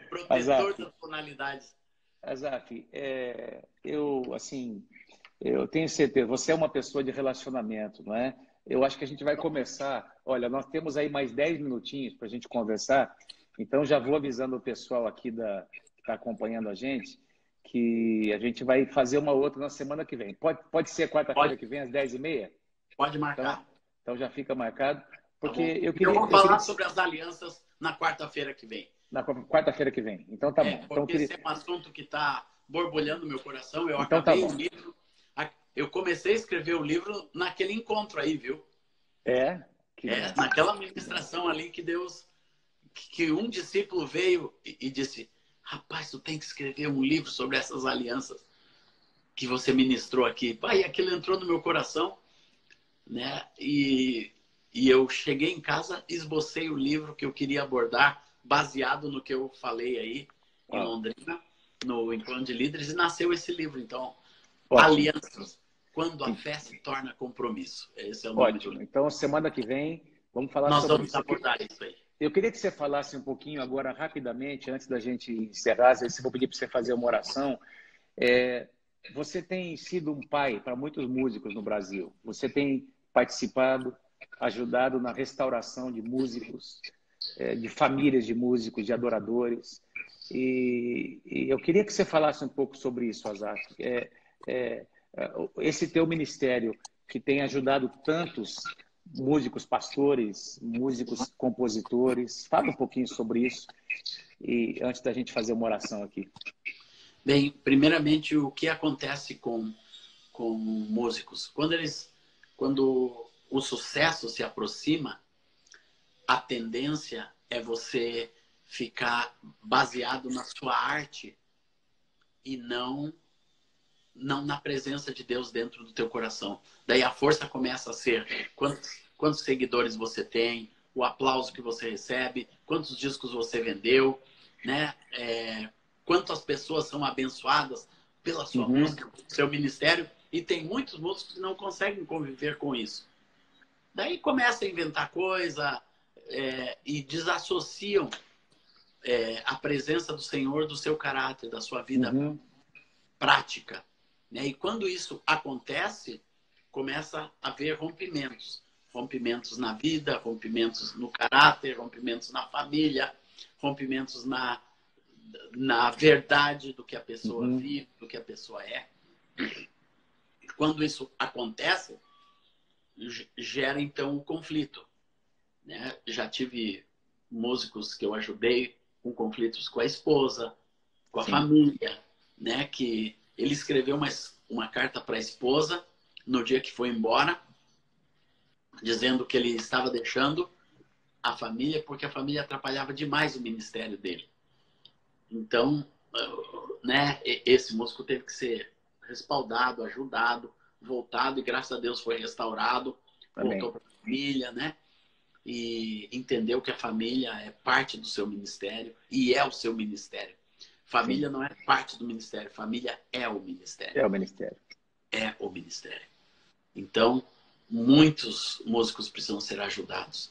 Protetor das tonalidades. Azaf, eu tenho certeza, você é uma pessoa de relacionamento, não é? Eu acho que a gente vai começar, olha, nós temos aí mais 10 minutinhos para a gente conversar, então já vou avisando o pessoal aqui que está acompanhando a gente, que a gente vai fazer uma outra na semana que vem. Pode ser quarta-feira que vem, às 10h30? Pode marcar. Então já fica marcado. Porque tá eu vou falar sobre as alianças na quarta-feira que vem. Na quarta-feira que vem. Então tá bom. Porque esse é um assunto que está borbulhando meu coração. Eu então, acabei o livro. Eu comecei a escrever o livro naquele encontro aí, viu? Naquela ministração ali que Deus que um discípulo veio e disse: rapaz, tu tem que escrever um livro sobre essas alianças que você ministrou aqui. Pai, aquilo entrou no meu coração, né? E eu cheguei em casa, esbocei o livro que eu queria abordar, baseado no que eu falei aí em Londrina, no Encontro de Líderes, e nasceu esse livro. Então, Ótimo. Alianças, quando a fé se torna compromisso. Esse é o nome do Ótimo. livro. Então, semana que vem, vamos falar Nós sobre vamos isso. abordar isso aí. Eu queria que você falasse um pouquinho agora, rapidamente, antes da gente encerrar, se eu vou pedir para você fazer uma oração. Você tem sido um pai para muitos músicos no Brasil. Você tem participado, ajudado na restauração de músicos, de famílias de músicos, de adoradores. E eu queria que você falasse um pouco sobre isso, Asaf. Esse teu ministério que tem ajudado tantos músicos, pastores, músicos, compositores. Fala um pouquinho sobre isso e antes da gente fazer uma oração aqui. Bem, primeiramente, o que acontece com músicos? Quando o sucesso se aproxima, a tendência é você ficar baseado na sua arte e não na presença de Deus dentro do teu coração. Daí a força começa a ser quantos seguidores você tem, o aplauso que você recebe, quantos discos você vendeu, né? Quantas pessoas são abençoadas pela sua música, pelo seu ministério, e tem muitos músicos que não conseguem conviver com isso. Daí começa a inventar coisa e desassociam a presença do Senhor do seu caráter, da sua vida prática. Né? E quando isso acontece, começa a haver rompimentos. Rompimentos na vida, rompimentos no caráter, rompimentos na família, rompimentos na verdade do que a pessoa vive, do que a pessoa é. Quando isso acontece, gera então o conflito. Né? Já tive músicos que eu ajudei com conflitos com a esposa, com a família, né? Que ele escreveu uma carta para a esposa no dia que foi embora, dizendo que ele estava deixando a família porque a família atrapalhava demais o ministério dele. Então, né, esse músico teve que ser respaldado, ajudado, voltado, e graças a Deus foi restaurado, voltou para a família, né? E entendeu que a família é parte do seu ministério e é o seu ministério. Família não é parte do ministério, família é o ministério. É o ministério. É o ministério. Então, muitos músicos precisam ser ajudados.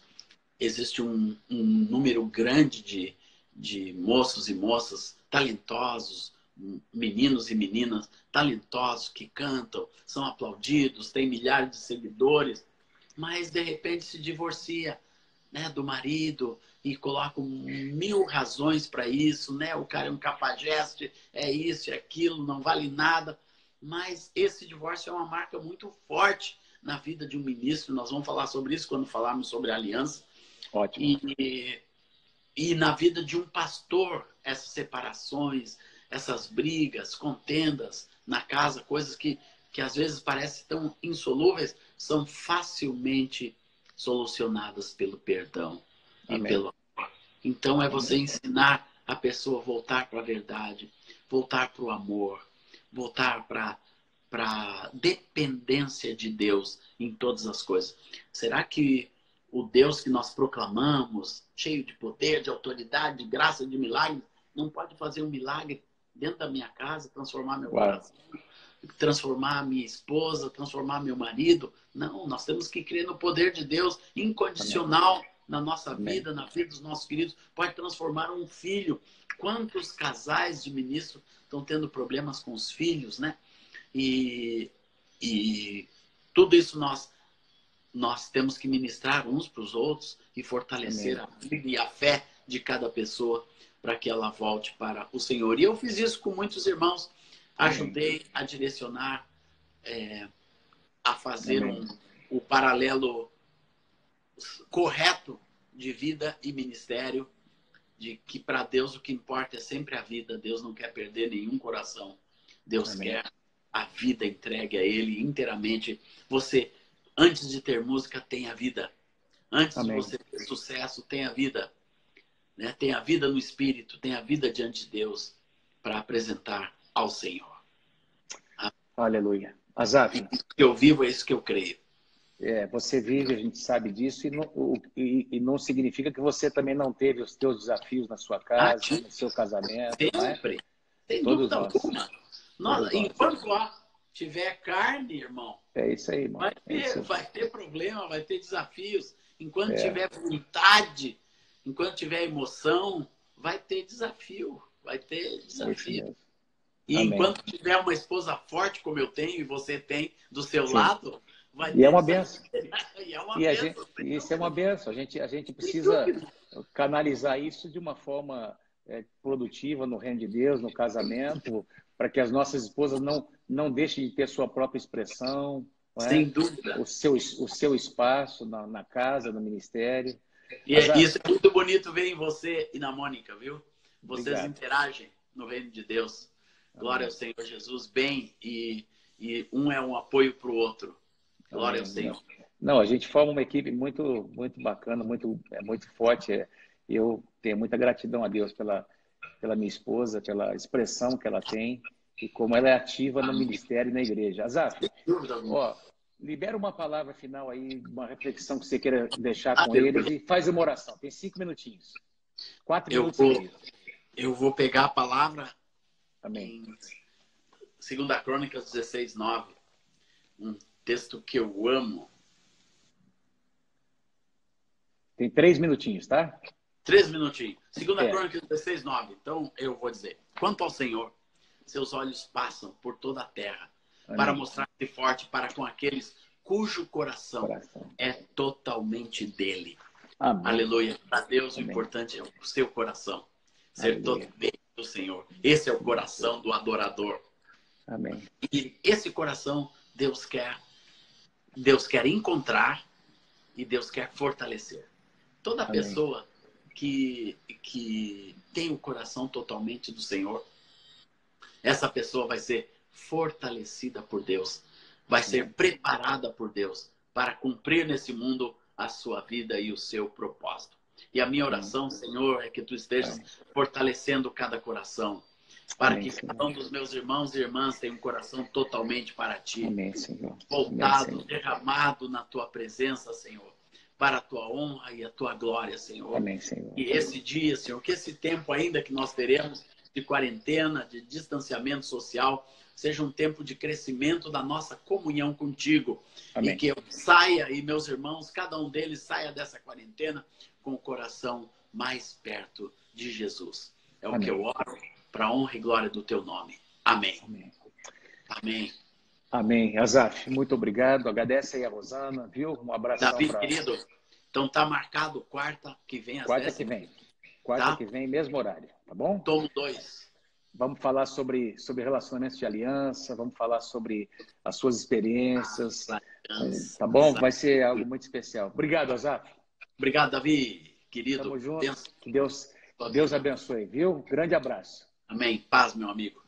Existe um número grande de moços e moças talentosos, meninos e meninas talentosos que cantam, são aplaudidos, têm milhares de seguidores, mas de repente se divorcia, né, do marido e coloca 1000 razões para isso, né? O cara é um cafajeste, é isso, é aquilo, não vale nada. Mas esse divórcio é uma marca muito forte na vida de um ministro. Nós vamos falar sobre isso quando falarmos sobre aliança. Ótimo. E na vida de um pastor, essas separações, essas brigas, contendas na casa, coisas que às vezes parecem tão insolúveis, são facilmente solucionadas pelo perdão e pelo amor. Então é você ensinar a pessoa a voltar para a verdade, voltar para o amor, voltar para a dependência de Deus em todas as coisas. Será que o Deus que nós proclamamos, cheio de poder, de autoridade, de graça, de milagre, não pode fazer um milagre dentro da minha casa, transformar meu coração, transformar minha esposa, transformar meu marido? Não, nós temos que crer no poder de Deus incondicional na nossa vida, na vida dos nossos queridos. Pode transformar um filho. Quantos casais de ministros estão tendo problemas com os filhos, né? E tudo isso nós temos que ministrar uns para os outros e fortalecer a vida e a fé de cada pessoa para que ela volte para o Senhor. E eu fiz isso com muitos irmãos, ajudei a direcionar, a fazer o paralelo correto de vida e ministério, de que para Deus o que importa é sempre a vida. Deus não quer perder nenhum coração. Deus quer a vida entregue a Ele inteiramente. Você, antes de ter música, tem a vida. Antes de você ter sucesso, tem a vida. né? Tenha vida no Espírito, tenha vida diante de Deus para apresentar ao Senhor. Aleluia. Azaf, Isso que eu vivo é isso que eu creio. você vive, a gente sabe disso, e não significa que você também não teve os seus desafios na sua casa, no seu casamento, sempre, né? sem Todos dúvida nós. alguma. Todos nós. Enquanto tiver carne, irmão, É isso aí, irmão. vai ter problema, vai ter desafios. Enquanto tiver vontade, enquanto tiver emoção, vai ter desafio. Vai ter desafio. E Amém. enquanto tiver uma esposa forte, como eu tenho e você tem do seu lado, vai ter e é uma benção. E é uma benção. Isso é uma benção. A gente precisa canalizar isso de uma forma produtiva no reino de Deus, no casamento, para que as nossas esposas não deixem de ter sua própria expressão, sem dúvida. O seu espaço na casa, no ministério. E isso é muito bonito ver em você e na Mônica, viu? Vocês interagem no reino de Deus. Glória ao Senhor Jesus, bem, e um é um apoio para o outro. Glória ao Senhor. Não, a gente forma uma equipe muito bacana, muito forte. Eu tenho muita gratidão a Deus pela minha esposa, pela expressão que ela tem e como ela é ativa no ministério e na igreja. Azaf, libera uma palavra final aí, uma reflexão que você queira deixar com eles e faz uma oração. Tem 5 minutinhos. 4 minutos e meio. Eu vou pegar a palavra. Amém. Em 2 Crônicas 16:9, um texto que eu amo. Tem 3 minutinhos, tá? 3 minutinhos. 2 Crônicas 16:9. Então eu vou dizer: quanto ao Senhor, seus olhos passam por toda a terra, para mostrar-se forte para com aqueles cujo coração é totalmente dele. Amém. Aleluia. Para Deus o importante é o seu coração ser totalmente do Senhor. Esse é o coração do adorador. Amém. E esse coração Deus quer encontrar e Deus quer fortalecer. Toda pessoa que tem o coração totalmente do Senhor, essa pessoa vai ser fortalecida por Deus, vai ser preparada por Deus para cumprir nesse mundo a sua vida e o seu propósito. E a minha oração, Senhor, é que tu estejas fortalecendo cada coração, para que cada um dos meus irmãos e irmãs tenha um coração totalmente para ti. Amém, Senhor. Voltado, derramado na tua presença, Senhor, para a tua honra e a tua glória, Senhor. Amém, Senhor. E esse dia, Senhor, que esse tempo ainda que nós teremos de quarentena, de distanciamento social, seja um tempo de crescimento da nossa comunhão contigo. Amém. E que eu saia, e meus irmãos, cada um deles saia dessa quarentena com o coração mais perto de Jesus. É o que eu oro, para a honra e glória do teu nome. Amém. Amém. Amém. Amém. Azaf, muito obrigado. Agradece aí a Rosana, viu? Um abração. Davi, querido, então tá marcado quarta que vem às 10. Quarta que vem. Quarta que vem, mesmo horário, tá bom? Tomo 2. Vamos falar sobre relacionamentos de aliança, vamos falar sobre as suas experiências, tá bom? Vai ser algo muito especial. Obrigado, Azaf. Obrigado, Davi, querido. Tamo junto. Que Deus abençoe, viu? Grande abraço. Amém. Paz, meu amigo.